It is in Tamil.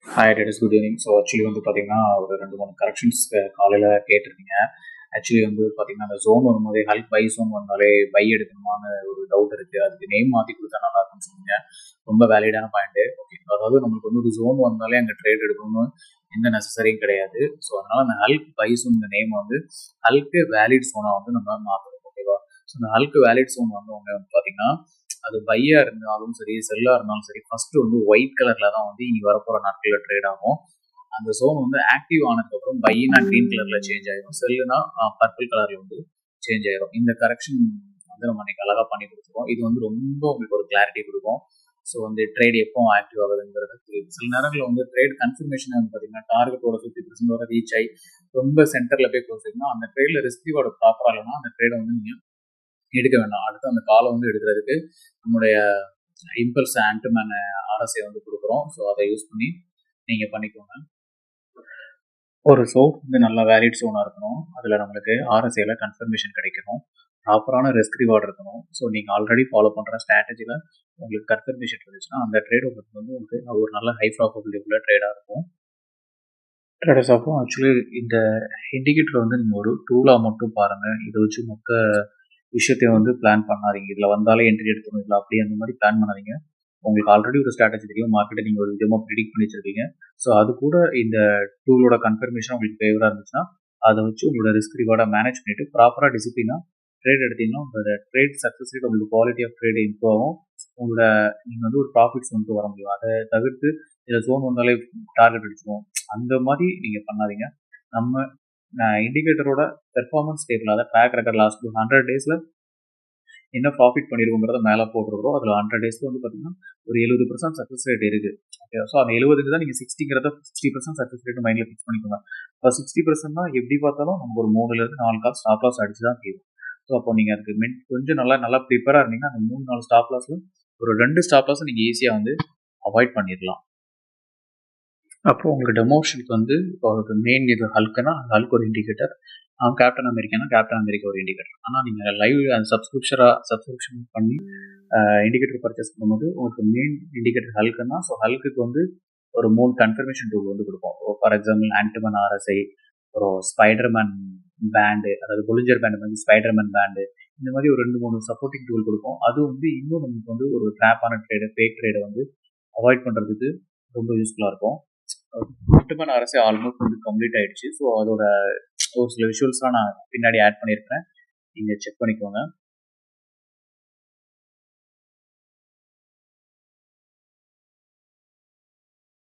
Hi date is good evening. So actually வந்து பார்த்தீங்கன்னா ஒரு 2-3 கரெக்ஷன்ஸ் காலையில் கேட்டிருந்தீங்க. ஆக்சுவலி வந்து பார்த்தீங்கன்னா அந்த ஜோன் வரும்போதே ஹல்க் பை ஜோன் வந்தாலே பை எடுக்கணுமான்னு ஒரு டவுட் இருக்குது. அதுக்கு நேம் மாற்றி கொடுத்தா நல்லா இருக்கும்னு சொன்னீங்க. ரொம்ப வேலிடான பாயிண்ட்டு. ஓகே, அதாவது நம்மளுக்கு வந்து ஒரு ஜோன் வந்தாலே அங்கே ட்ரேட் எடுக்கணும்னு எந்த நெசசரியும் கிடையாது. ஸோ அதனால் அந்த ஹல்க் பை ஜோன் இந்த நேம் வந்து ஹல்க்கு வேலிட் ஜோனாக வந்து நம்ம மாற்றணும். ஓகேவா? ஸோ இந்த ஹல்க்கு வேலிட் ஜோன் வந்தவங்க வந்து பார்த்தீங்கன்னா அது பையா இருந்தாலும் சரி செல்லா இருந்தாலும் சரி ஃபர்ஸ்ட் வந்து ஒயிட் கலர்ல தான் வந்து இனி வரப்போற நாட்கள்ல ட்ரேட் ஆகும். அந்த ஜோன் வந்து ஆக்டிவ் ஆனதுக்கு அப்புறம் பையினா கிரீன் கலர்ல சேஞ்ச் ஆயிடும், செல்லுனா பர்பிள் கலர்ல வந்து சேஞ்ச் ஆயிடும். இந்த கரெக்ஷன் வந்து நம்ம இன்னைக்கு அழகா பண்ணி கொடுத்துருவோம். இது வந்து ரொம்ப உங்களுக்கு ஒரு கிளாரிட்டி கொடுக்கும். ஸோ வந்து ட்ரேட் எப்போ ஆக்டிவ் ஆகுதுங்கிறது சில நேரங்களில் வந்து ட்ரேட் கன்ஃபர்மேஷன் வந்து பார்த்தீங்கன்னா டார்கெட்டோட 50% ரீச் ஆகி ரொம்ப சென்டர்ல போய் கொடுத்தீங்கன்னா அந்த ட்ரேட்ல ரிஸ்க் ரிவார்டு ப்ராப்பரா இல்லைன்னா அந்த ட்ரேடை வந்து நீங்க எடுக்க வேண்டாம். அடுத்து அந்த காலை வந்து எடுக்கிறதுக்கு நம்முடைய இம்பல்ஸ் ஆன்ட்மேன் ஆர்எஸ்ஐ வந்து கொடுக்குறோம். ஸோ அதை யூஸ் பண்ணி நீங்கள் பண்ணிக்கோங்க. ஒரு ஜோன் வந்து நல்லா வேலிட் ஜோனாக இருக்கணும். அதில் நம்மளுக்கு ஆர்எஸ்ஐயில் கன்ஃபர்மேஷன் கிடைக்கணும், ப்ராப்பரான ரிஸ்க் ரிவார்டு இருக்கணும். ஸோ நீங்கள் ஆல்ரெடி ஃபாலோ பண்ணுற ஸ்ட்ராட்டஜியில் உங்களுக்கு கன்ஃபர்மேஷன் இருந்துச்சுன்னா அந்த ட்ரேட் உங்களுக்கு வந்து உங்களுக்கு ஒரு நல்ல ஹை ப்ராபபிலிட்டி உள்ள ட்ரேடாக இருக்கும். ட்ரேடர்ஸ் அப்போ ஆக்சுவலி இந்த இண்டிகேட்டர் வந்து நீங்கள் ஒரு டூலாக மட்டும் பாருங்கள். இதை வச்சு மொத்த விஷயத்தையும் வந்து பிளான் பண்ணாதீங்க. இதில் வந்தாலே என்ட்ரி எடுத்துக்கணும், இல்லை அப்படி அந்த மாதிரி பிளான் பண்ணாதீங்க. உங்களுக்கு ஆல்ரெடி ஒரு ஸ்ட்ராட்டஜி தெரியும், மார்க்கெட்டை நீங்கள் ஒரு விதமாக ப்ரிடிக்ட் பண்ணி வச்சிருக்கீங்க. ஸோ அது கூட இந்த டூலோட கன்ஃபர்மேஷன் உங்களுக்கு ஃபேவராக இருந்துச்சுன்னா அதை வச்சு உங்களோட ரிஸ்க் ரிவார்டாக மேனேஜ் பண்ணிட்டு ப்ராப்பராக டிசிப்ளினாக ட்ரேட் எடுத்தீங்கன்னா உங்களோட ட்ரேட் சக்ஸஸ் ரேட், உங்களுக்கு குவாலிட்டி ஆஃப் ட்ரேட் இம்ப்ரூவ் ஆகும். உங்களோட நீங்கள் வந்து ஒரு ப்ராஃபிட்ஸ் வந்து வர முடியும். அதை தவிர்த்து இதில் ஜோன் வந்தாலே டார்கெட் அடிச்சுவோம் அந்த மாதிரி நீங்கள் பண்ணாதீங்க. நம்ம இண்டிகேட்டரோட பெர்ஃபார்மன்ஸ் டேபிள், அதை ட்ராக் ரெக்கார்ட் லாஸ்ட் 100 டேஸில் என்ன ப்ராஃபிட் பண்ணியிருக்கோங்கிறத மேலே போட்டுருக்கோம். அதில் 100 டேஸில் வந்து பார்த்தீங்கன்னா ஒரு 70% சக்ஸஸ் ரேட் இருக்குது. ஓகே, ஸோ அந்த 70க்கு தான் நீங்கள் 60% சக்ஸஸ் ரேட் மைண்டில் ஃபிக்ஸ் பண்ணிக்கோங்க. இப்போ 60%னா எப்படி பார்த்தாலும் நமக்கு ஒரு 3லேருந்து 4 கால் ஸ்டாப் லாஸ் அடிச்சு தான் தீரும். ஸோ அப்போ நீங்கள் அதுக்கு கொஞ்சம் நல்லா ப்ரிப்பேராக இருந்தீங்கன்னா அந்த 3-4 ஸ்டாப் லாஸில் ஒரு 2 ஸ்டாப் லாஸை நீங்கள் ஈஸியாக வந்து அவாய்ட் பண்ணிடலாம். அப்போ உங்களுக்கு டெமோஷனுக்கு வந்து இப்போ மெயின் இது ஹல்க்குன்னா அந்த ஹல்க் ஒரு indicator, captain Americana captain America ஒரு இண்டிகேட்டர். ஆனால் நீங்கள் லைவ் அந்த சப்ஸ்கிரிப்ஷன் பண்ணி இண்டிகேட்டர் பர்ச்சேஸ் பண்ணும்போது உங்களுக்கு மெயின் இண்டிகேட்டர் ஹல்க்குன்னா, ஸோ ஹல்க்குக்கு வந்து ஒரு 3 கன்ஃபர்மேஷன் டூல் வந்து கொடுப்போம். ஃபார் எக்ஸாம்பிள் ஆன்ட்மேன் ஆர்எஸ்ஐ, அப்புறம் ஸ்பைடர்மேன் பேண்டு, அதாவது பொலிஞ்சர் பேண்டு வந்து ஸ்பைடர்மேன் பேண்டு, இந்த மாதிரி ஒரு 2-3 சப்போர்ட்டிங் டூல் கொடுப்போம். அது வந்து இன்னும் நமக்கு வந்து ஒரு ட்ராப்பான ட்ரேடு, ஃபேக் ட்ரேடை வந்து அவாய்ட் பண்ணுறதுக்கு ரொம்ப யூஸ்ஃபுல்லாக இருக்கும். ஆன்ட்மேன் ஆர்எஸ்ஐ ஆல்மோஸ்ட் வந்து கம்ப்ளீட் ஆயிடுச்சு. ஸோ அதோட ஒரு சில விஷுவல்ஸ்லாம் நான் பின்னாடி ஆட் பண்ணியிருக்கேன், நீங்கள் செக் பண்ணிக்கோங்க.